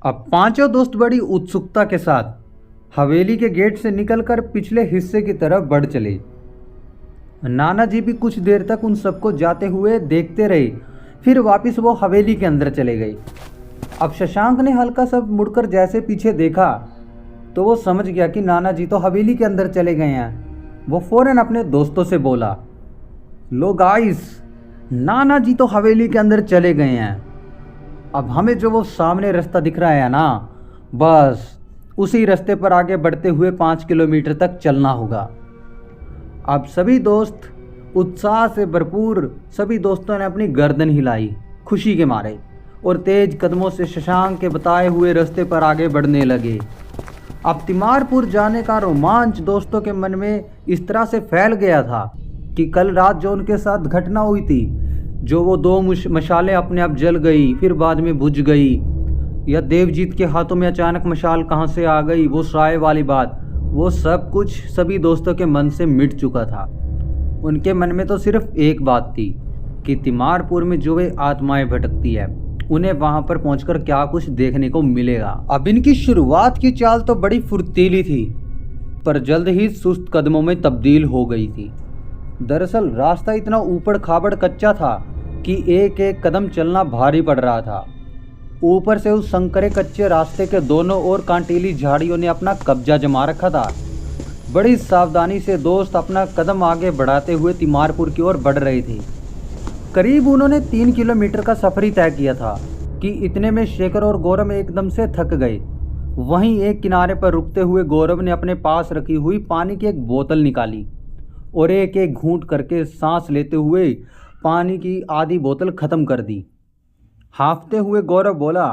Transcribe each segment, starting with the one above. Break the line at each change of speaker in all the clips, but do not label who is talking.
अब पांचों दोस्त बड़ी उत्सुकता के साथ हवेली के गेट से निकलकर पिछले हिस्से की तरफ बढ़ चले। नाना जी भी कुछ देर तक उन सबको जाते हुए देखते रहे, फिर वापस वो हवेली के अंदर चले गए। अब शशांक ने हल्का सा मुड़कर जैसे पीछे देखा तो वो समझ गया कि नाना जी तो हवेली के अंदर चले गए हैं। वो फौरन अपने दोस्तों से बोला, लो गाइस, नाना जी तो हवेली के अंदर चले गए हैं। अब हमें जो वो सामने रास्ता दिख रहा है ना, बस उसी रास्ते पर आगे बढ़ते हुए 5 किलोमीटर तक चलना होगा। अब सभी दोस्त उत्साह से भरपूर, सभी दोस्तों ने अपनी गर्दन हिलाई खुशी के मारे और तेज कदमों से शशांक के बताए हुए रास्ते पर आगे बढ़ने लगे। अब तिमारपुर जाने का रोमांच दोस्तों के मन में इस तरह से फैल गया था कि कल रात जो उनके साथ घटना हुई थी, जो वो 2 मशालें अपने आप जल गई फिर बाद में बुझ गई, या देवजीत के हाथों में अचानक मशाल कहाँ से आ गई, वो साय वाली बात, वो सब कुछ सभी दोस्तों के मन से मिट चुका था। उनके मन में तो सिर्फ एक बात थी कि तिमारपुर में जो वे आत्माएं भटकती है उन्हें वहां पर पहुंचकर क्या कुछ देखने को मिलेगा। अब इनकी शुरुआत की चाल तो बड़ी फुर्तीली थी, पर जल्द ही सुस्त कदमों में तब्दील हो गई थी। दरअसल रास्ता इतना ऊबड़ खाबड़ कच्चा था कि एक एक कदम चलना भारी पड़ रहा था। ऊपर से उस संकरे कच्चे रास्ते के दोनों ओर कांटीली झाड़ियों ने अपना कब्जा जमा रखा था। बड़ी सावधानी से दोस्त अपना कदम आगे बढ़ाते हुए तिमारपुर की ओर बढ़ रहे थे। करीब उन्होंने 3 किलोमीटर का सफर ही तय किया था कि इतने में शेखर और गौरव एकदम से थक गए। वहीं एक किनारे पर रुकते हुए गौरव ने अपने पास रखी हुई पानी की एक बोतल निकाली और एक एक घूंट करके सांस लेते हुए पानी की आधी बोतल ख़त्म कर दी। हाँफते हुए गौरव बोला,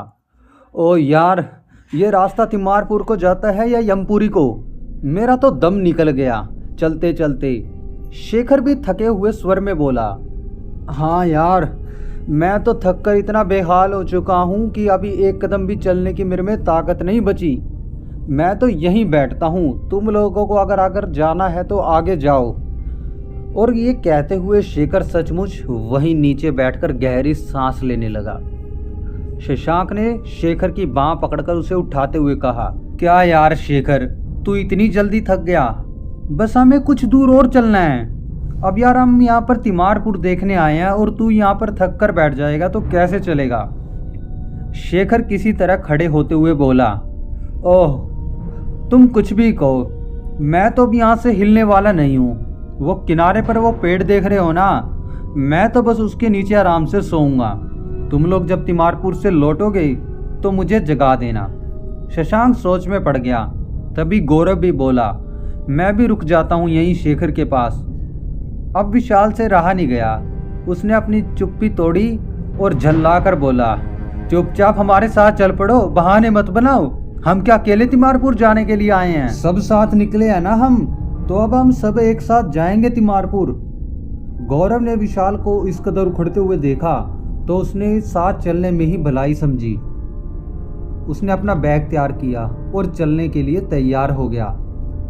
ओ यार, ये रास्ता तिमारपुर को जाता है या यमपुरी को? मेरा तो दम निकल गया चलते चलते। शेखर भी थके हुए स्वर में बोला, हाँ यार, मैं तो थक कर इतना बेहाल हो चुका हूँ कि अभी एक कदम भी चलने की मेरे में ताकत नहीं बची। मैं तो यहीं बैठता हूँ, तुम लोगों को अगर जाना है तो आगे जाओ। और ये कहते हुए शेखर सचमुच वहीं नीचे बैठकर गहरी सांस लेने लगा। शशांक ने शेखर की बाँह पकड़कर उसे उठाते हुए कहा, क्या यार शेखर, तू इतनी जल्दी थक गया? बस हमें कुछ दूर और चलना है। अब यार हम यहाँ पर तिमारपुर देखने आए हैं और तू यहाँ पर थक कर बैठ जाएगा तो कैसे चलेगा? शेखर किसी तरह खड़े होते हुए बोला, ओह, तुम कुछ भी कहो, मैं तो अब यहाँ से हिलने वाला नहीं हूँ। वो किनारे पर वो पेड़ देख रहे हो ना, मैं तो बस उसके नीचे आराम से सोऊंगा। तुम लोग जब तिमारपुर से लौटोगे तो मुझे जगा देना। शशांक सोच में पड़ गया। तभी गौरव भी बोला, मैं भी रुक जाता हूँ यहीं शेखर के पास। अब विशाल से रहा नहीं गया, उसने अपनी चुप्पी तोड़ी और झल्लाकर बोला, चुपचाप हमारे साथ चल पड़ो, बहाने मत बनाओ। हम क्या अकेले तिमारपुर जाने के लिए आए हैं? सब साथ निकले हैं ना हम, तो अब हम सब एक साथ जाएंगे तिमारपुर। गौरव ने विशाल को इस कदर उखड़ते हुए देखा तो उसने साथ चलने में ही भलाई समझी। उसने अपना बैग तैयार किया और चलने के लिए तैयार हो गया,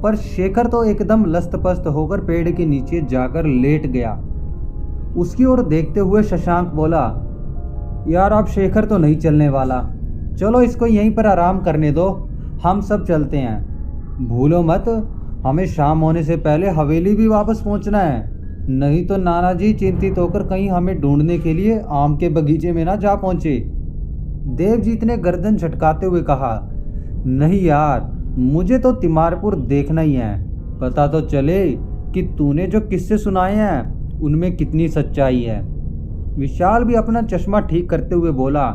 पर शेखर तो एकदम लस्त-पस्त होकर पेड़ के नीचे जाकर लेट गया। उसकी ओर देखते हुए शशांक बोला, यार अब शेखर तो नहीं चलने वाला, चलो इसको यहीं पर आराम करने दो, हम सब चलते हैं। भूलो मत, हमें शाम होने से पहले हवेली भी वापस पहुंचना है, नहीं तो नाना जी चिंतित होकर कहीं हमें ढूंढने के लिए आम के बगीचे में ना जा पहुंचे। देवजीत ने गर्दन झटकाते हुए कहा, नहीं यार, मुझे तो तिमारपुर देखना ही है। पता तो चले कि तूने जो किस्से सुनाए हैं उनमें कितनी सच्चाई है। विशाल भी अपना चश्मा ठीक करते हुए बोला,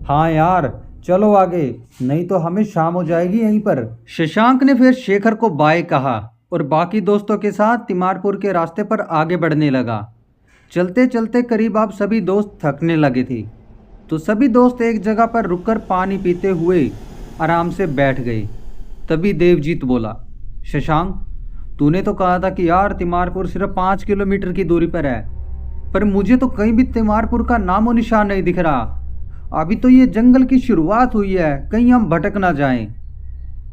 हाँ यार, चलो आगे, नहीं तो हमें शाम हो जाएगी यहीं पर। शशांक ने फिर शेखर को बाय कहा और बाकी दोस्तों के साथ तिमारपुर के रास्ते पर आगे बढ़ने लगा। चलते चलते करीब अब सभी दोस्त थकने लगे थे, तो सभी दोस्त एक जगह पर रुककर पानी पीते हुए आराम से बैठ गए। तभी देवजीत बोला, शशांक, तूने तो कहा था कि यार तिमारपुर सिर्फ 5 किलोमीटर की दूरी पर है, पर मुझे तो कहीं भी तिमारपुर का नामो निशान नहीं दिख रहा। अभी तो ये जंगल की शुरुआत हुई है, कहीं हम भटक ना जाएं।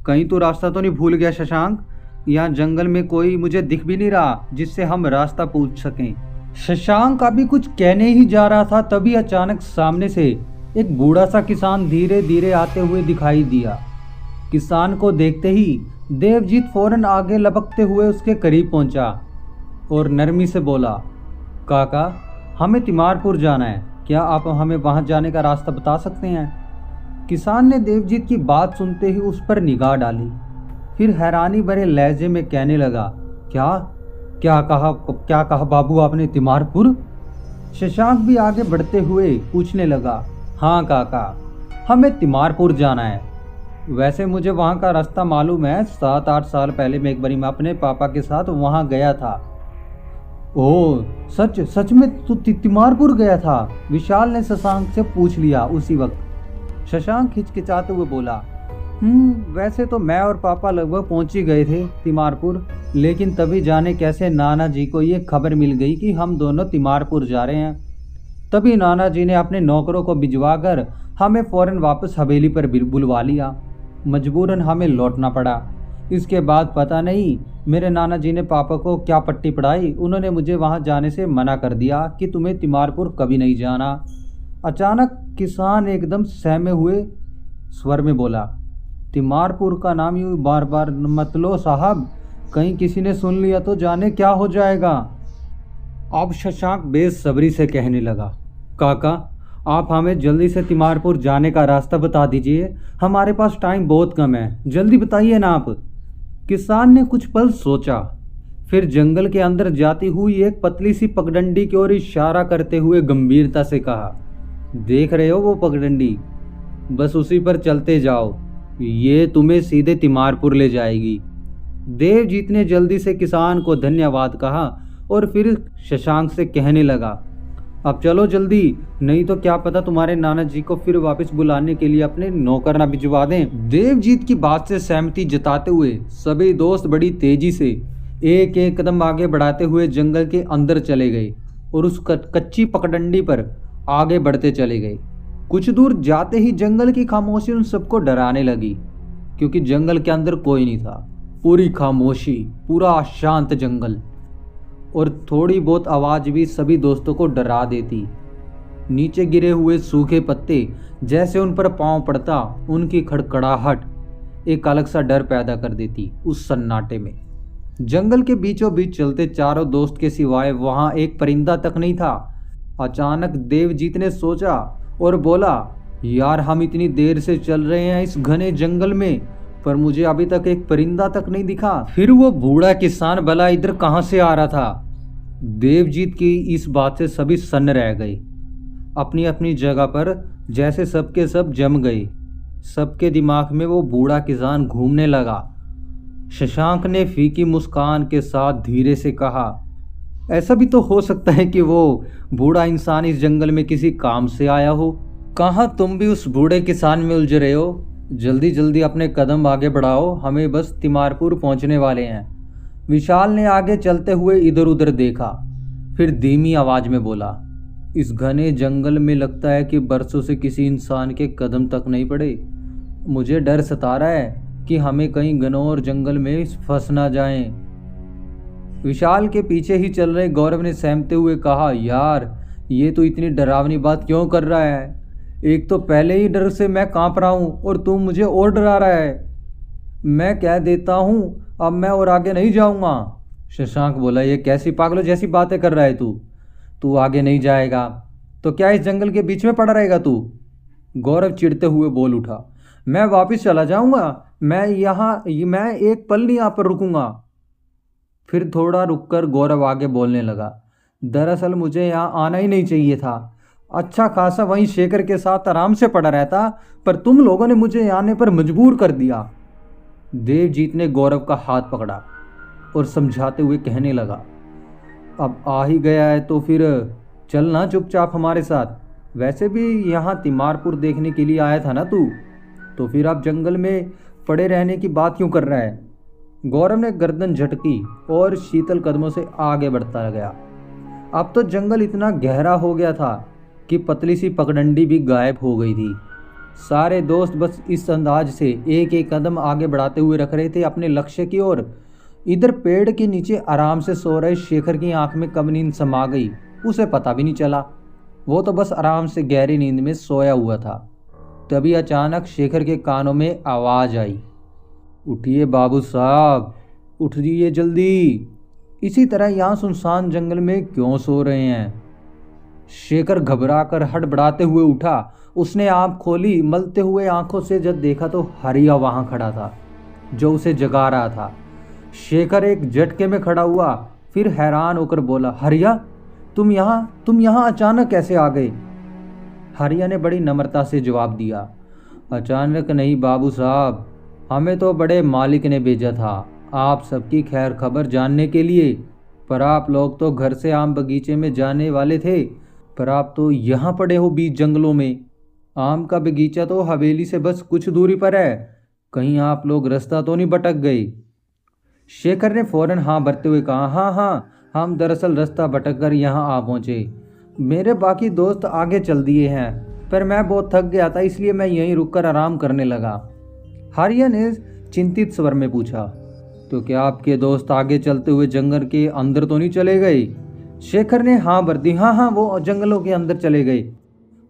कहीं तो रास्ता तो नहीं भूल गया शशांक? यहाँ जंगल में कोई मुझे दिख भी नहीं रहा जिससे हम रास्ता पूछ सकें। शशांक अभी कुछ कहने ही जा रहा था, तभी अचानक सामने से एक बूढ़ा सा किसान धीरे धीरे आते हुए दिखाई दिया। किसान को देखते ही देवजीत फौरन आगे लपकते हुए उसके करीब पहुंचा और नरमी से बोला, काका, हमें तिमारपुर जाना है, क्या आप हमें वहां जाने का रास्ता बता सकते हैं? किसान ने देवजीत की बात सुनते ही उस पर निगाह डाली, फिर हैरानी भरे लहजे में कहने लगा, क्या क्या कहा बाबू आपने, तिमारपुर? शशांक भी आगे बढ़ते हुए पूछने लगा, हाँ काका, हमें तिमारपुर जाना है। वैसे मुझे वहाँ का रास्ता मालूम है, 7-8 साल पहले मैं एक बारी मैं अपने पापा के साथ वहाँ गया था। ओह, सच में तू तिमारपुर गया था? विशाल ने शशांक से पूछ लिया उसी वक्त। शशांक हिचकिचाते हुए बोला, वैसे तो मैं और पापा लगभग पहुंच ही गए थे तिमारपुर, लेकिन तभी जाने कैसे नाना जी को ये खबर मिल गई कि हम दोनों तिमारपुर जा रहे हैं। तभी नाना जी ने अपने नौकरों को भिजवा कर हमें फौरन वापस हवेली पर बुलवा लिया। मजबूरन हमें लौटना पड़ा। इसके बाद पता नहीं मेरे नाना जी ने पापा को क्या पट्टी पढ़ाई, उन्होंने मुझे वहां जाने से मना कर दिया कि तुम्हें तिमारपुर कभी नहीं जाना। अचानक किसान एकदम सहमे हुए स्वर में बोला, तिमारपुर का नाम यूं बार बार मत लो साहब, कहीं किसी ने सुन लिया तो जाने क्या हो जाएगा। अब शशांक बेसब्री से कहने लगा, काका, आप हमें जल्दी से तिमारपुर जाने का रास्ता बता दीजिए, हमारे पास टाइम बहुत कम है, जल्दी बताइए ना आप। किसान ने कुछ पल सोचा, फिर जंगल के अंदर जाती हुई एक पतली सी पगडंडी की ओर इशारा करते हुए गंभीरता से कहा, देख रहे हो वो पगडंडी, बस उसी पर चलते जाओ, ये तुम्हें सीधे तिमारपुर ले जाएगी। देवजीत ने जल्दी से किसान को धन्यवाद कहा और फिर शशांक से कहने लगा, अब चलो जल्दी, नहीं तो क्या पता तुम्हारे नाना जी को फिर वापस बुलाने के लिए अपने नौकर ना भिजवा दें। देवजीत की बात से सहमति जताते हुए सभी दोस्त बड़ी तेजी से एक एक कदम आगे बढ़ाते हुए जंगल के अंदर चले गए और उस कच्ची पगडंडी पर आगे बढ़ते चले गए। कुछ दूर जाते ही जंगल की खामोशी उन सबको डराने लगी, क्योंकि जंगल के अंदर कोई नहीं था। पूरी खामोशी, पूरा शांत जंगल, और थोड़ी बहुत आवाज भी सभी दोस्तों को डरा देती। नीचे गिरे हुए सूखे पत्ते जैसे उन पर पांव पड़ता, उनकी खड़खड़ाहट एक अलग सा डर पैदा कर देती उस सन्नाटे में। जंगल के बीचों बीच चलते चारों दोस्त के सिवाय वहां एक परिंदा तक नहीं था। अचानक देवजीत ने सोचा और बोला, यार, हम इतनी देर से चल रहे हैं इस घने जंगल में, पर मुझे अभी तक एक परिंदा तक नहीं दिखा। फिर वो बूढ़ा किसान भला इधर कहां से आ रहा था? देवजीत की इस बात से सभी सन्न रह गए, अपनी अपनी जगह पर जैसे सबके सब जम गए। सबके दिमाग में वो बूढ़ा किसान घूमने लगा। शशांक ने फीकी मुस्कान के साथ धीरे से कहा, ऐसा भी तो हो सकता है कि वो बूढ़ा इंसान इस जंगल में किसी काम से आया हो। कहाँ तुम भी उस बूढ़े किसान में उलझ रहे हो? जल्दी जल्दी अपने कदम आगे बढ़ाओ, हमें बस तिमारपुर पहुंचने वाले हैं। विशाल ने आगे चलते हुए इधर उधर देखा, फिर धीमी आवाज में बोला, इस घने जंगल में लगता है कि बरसों से किसी इंसान के कदम तक नहीं पड़े। मुझे डर सता रहा है कि हमें कहीं घनौर जंगल में फंस ना जाएं। विशाल के पीछे ही चल रहे गौरव ने सहमते हुए कहा, यार, ये तो इतनी डरावनी बात क्यों कर रहा है? एक तो पहले ही डर से मैं कांप रहा हूँ और तू मुझे और डरा रहा है। मैं कह देता हूँ, अब मैं और आगे नहीं जाऊँगा। शशांक बोला, ये कैसी पागलों जैसी बातें कर रहा है तू आगे नहीं जाएगा तो क्या इस जंगल के बीच में पड़ा रहेगा तू? गौरव चिढ़ते हुए बोल उठा, मैं वापस चला जाऊँगा, मैं एक पल नहीं यहाँ पर रुकूंगा। फिर थोड़ा रुककर गौरव आगे बोलने लगा, दरअसल मुझे यहाँ आना ही नहीं चाहिए था। अच्छा खासा वहीं शेखर के साथ आराम से पड़ा रहता, पर तुम लोगों ने मुझे आने पर मजबूर कर दिया। देवजीत ने गौरव का हाथ पकड़ा और समझाते हुए कहने लगा, अब आ ही गया है तो फिर चलना चुपचाप हमारे साथ। वैसे भी यहाँ तिमारपुर देखने के लिए आया था ना तू, तो फिर अब जंगल में पड़े रहने की बात क्यों कर रहा है? गौरव ने गर्दन झटकी और शीतल कदमों से आगे बढ़ता गया। अब तो जंगल इतना गहरा हो गया था कि पतली सी पगडंडी भी गायब हो गई थी। सारे दोस्त बस इस अंदाज से एक एक कदम आगे बढ़ाते हुए रख रहे थे अपने लक्ष्य की ओर। इधर पेड़ के नीचे आराम से सो रहे शेखर की आंख में कब नींद समा गई उसे पता भी नहीं चला। वो तो बस आराम से गहरी नींद में सोया हुआ था। तभी अचानक शेखर के कानों में आवाज़ आई, उठिए बाबू साहब, उठिए जल्दी। इसी तरह यहाँ सुनसान जंगल में क्यों सो रहे हैं? शेखर घबराकर हड़बड़ाते हुए उठा। उसने आँख खोली, मलते हुए आंखों से जब देखा तो हरिया वहाँ खड़ा था, जो उसे जगा रहा था। शेखर एक झटके में खड़ा हुआ, फिर हैरान होकर बोला, हरिया, तुम यहाँ अचानक कैसे आ गए? हरिया ने बड़ी नम्रता से जवाब दिया, अचानक नहीं बाबू साहब, हमें तो बड़े मालिक ने भेजा था आप सबकी खैर खबर जानने के लिए। पर आप लोग तो घर से आम बगीचे में जाने वाले थे, पर आप तो यहाँ पड़े हो बीच जंगलों में। आम का बगीचा तो हवेली से बस कुछ दूरी पर है, कहीं आप लोग रास्ता तो नहीं भटक गए? शेखर ने फौरन हाँ भरते हुए कहा, हाँ, हम दरअसल रास्ता भटक कर यहाँ आ पहुँचे। मेरे बाकी दोस्त आगे चल दिए हैं, पर मैं बहुत थक गया था, इसलिए मैं यहीं रुककर आराम करने लगा। हारिया ने चिंतित स्वर में पूछा, तो क्या आपके दोस्त आगे चलते हुए जंगल के अंदर तो नहीं चले गए? शेखर ने हाँ भर दी, हाँ, वो जंगलों के अंदर चले गए।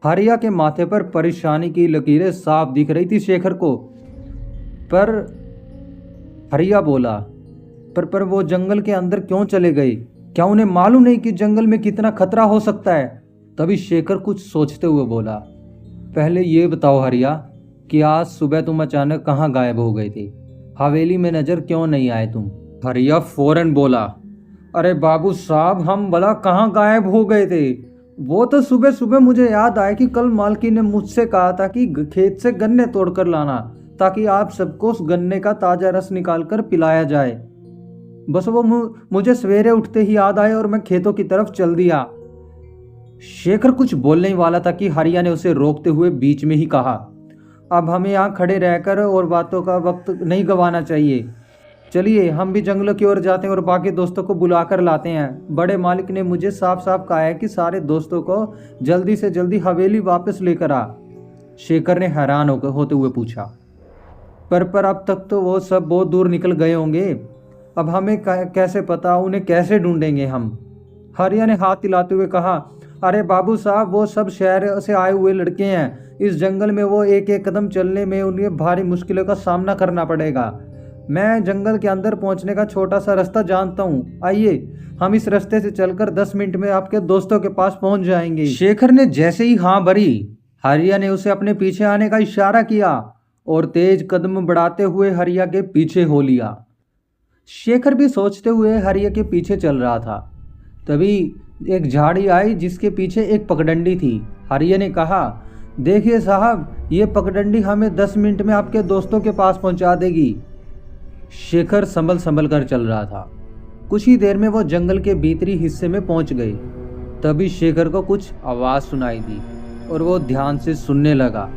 हारिया के माथे पर परेशानी की लकीरें साफ दिख रही थी शेखर को। पर हरिया बोला, पर वो जंगल के अंदर क्यों चले गए? क्या उन्हें मालूम नहीं कि जंगल में कितना खतरा हो सकता है? तभी शेखर कुछ सोचते हुए बोला, पहले ये बताओ हरिया कि आज सुबह तुम अचानक कहाँ गायब हो गए थे? हवेली में नजर क्यों नहीं आए तुम? हरिया फौरन बोला, अरे बाबू साहब, हम भला कहाँ गायब हो गए थे? वो तो सुबह सुबह मुझे याद आया कि कल मालकिन ने मुझसे कहा था कि खेत से गन्ने तोड़कर लाना, ताकि आप सबको उस गन्ने का ताजा रस निकालकर पिलाया जाए। बस वो मुझे सवेरे उठते ही याद आया और मैं खेतों की तरफ चल दिया। शेखर कुछ बोलने ही वाला था कि हरिया ने उसे रोकते हुए बीच में ही कहा, अब हमें यहाँ खड़े रहकर और बातों का वक्त नहीं गंवाना चाहिए। चलिए हम भी जंगलों की ओर जाते हैं और बाकी दोस्तों को बुलाकर लाते हैं। बड़े मालिक ने मुझे साफ साफ कहा है कि सारे दोस्तों को जल्दी से जल्दी हवेली वापस लेकर आ। शेखर ने हैरान होते हुए पूछा, पर अब तक तो वो सब बहुत दूर निकल गए होंगे, अब हमें कैसे पता, उन्हें कैसे ढूंढेंगे हम? हरिया ने हाथ हिलाते हुए कहा, अरे बाबू साहब, वो सब शहर से आए हुए लड़के हैं। इस जंगल में वो एक एक कदम चलने में उन्हें भारी मुश्किलों का सामना करना पड़ेगा। मैं जंगल के अंदर पहुंचने का छोटा सा रास्ता जानता हूँ, आइए हम इस रास्ते से चलकर 10 मिनट में आपके दोस्तों के पास पहुंच जाएंगे। शेखर ने जैसे ही हाँ भरी, हरिया ने उसे अपने पीछे आने का इशारा किया और तेज कदम बढ़ाते हुए हरिया के पीछे हो लिया। शेखर भी सोचते हुए हरिया के पीछे चल रहा था। तभी एक झाड़ी आई जिसके पीछे एक पगडंडी थी। हरिया ने कहा, देखिए साहब, ये पगडंडी हमें 10 मिनट में आपके दोस्तों के पास पहुंचा देगी। शेखर संभल कर चल रहा था। कुछ ही देर में वो जंगल के भीतरी हिस्से में पहुंच गए। तभी शेखर को कुछ आवाज़ सुनाई दी और वो ध्यान से सुनने लगा।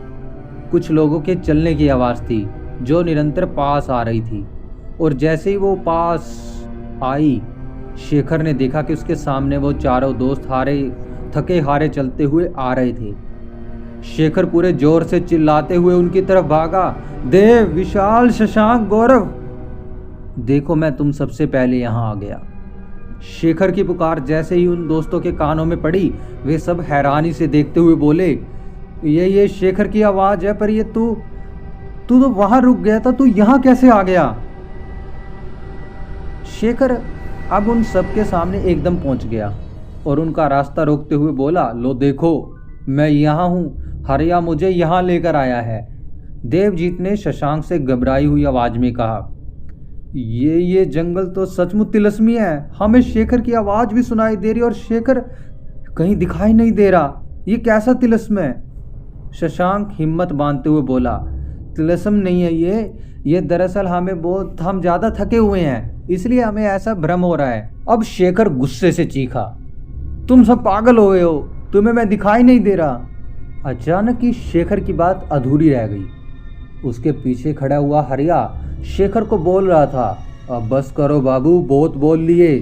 कुछ लोगों के चलने की आवाज़ थी जो निरंतर पास आ रही थी, और जैसे ही वो पास आई, शेखर ने देखा कि उसके सामने वो चारों दोस्त थके हारे चलते हुए आ रहे थे। शेखर पूरे जोर से चिल्लाते हुए उनकी तरफ भागा, देव, विशाल, शशांक, गौरव, देखो मैं तुम सबसे पहले यहाँ आ गया। शेखर की पुकार जैसे ही उन दोस्तों के कानों में पड़ी, वे सब हैरानी से देखते हुए बोले, ये शेखर की आवाज़ है, पर ये तू तो वहाँ रुक गया था, तू यहाँ कैसे आ गया? शेखर अब उन सबके सामने एकदम पहुंच गया और उनका रास्ता रोकते हुए बोला, लो देखो, मैं यहाँ हूँ, हरिया मुझे यहाँ लेकर आया है। देवजीत ने शशांक से घबराई हुई आवाज़ में कहा, ये जंगल तो सचमुच तिलस्मी है। हमें शेखर की आवाज़ भी सुनाई दे रही और शेखर कहीं दिखाई नहीं दे रहा, ये कैसा तिलस्म है? शशांक हिम्मत बांधते हुए बोला, तिलस्म नहीं है ये दरअसल हम ज़्यादा थके हुए हैं, इसलिए हमें ऐसा भ्रम हो रहा है। अब शेखर गुस्से से चीखा, तुम सब पागल हो गए हो, तुम्हें मैं दिखाई नहीं दे रहा। अचानक ही शेखर की बात अधूरी रह गई। उसके पीछे खड़ा हुआ हरिया शेखर को बोल रहा था, अब बस करो बाबू, बहुत बोल लिए,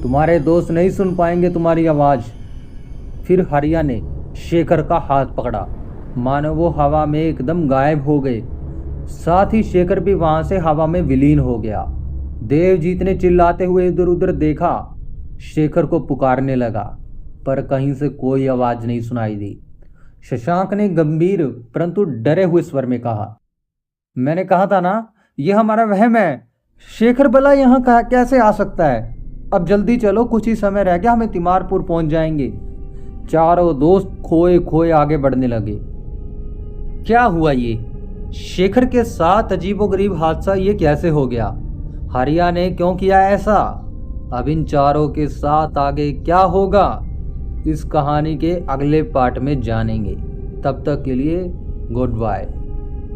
तुम्हारे दोस्त नहीं सुन पाएंगे तुम्हारी आवाज़। फिर हरिया ने शेखर का हाथ पकड़ा, मानो वो हवा में एकदम गायब हो गए। साथ ही शेखर भी वहां से हवा में विलीन हो गया। देवजीत ने चिल्लाते हुए इधर उधर देखा, शेखर को पुकारने लगा, पर कहीं से कोई आवाज नहीं सुनाई दी। शशांक ने गंभीर परंतु डरे हुए स्वर में कहा, मैंने कहा था ना, यह हमारा वहम है। शेखर भला यहाँ कैसे आ सकता है? अब जल्दी चलो, कुछ ही समय रह गया, हमें तिमारपुर पहुंच जाएंगे। चारों दोस्त खोए खोए आगे बढ़ने लगे। क्या हुआ ये? शेखर के साथ अजीबोगरीब हादसा ये कैसे हो गया? हरिया ने क्यों किया ऐसा? अब इन चारों के साथ आगे क्या होगा, इस कहानी के अगले पार्ट में जानेंगे। तब तक के लिए गुड बाय।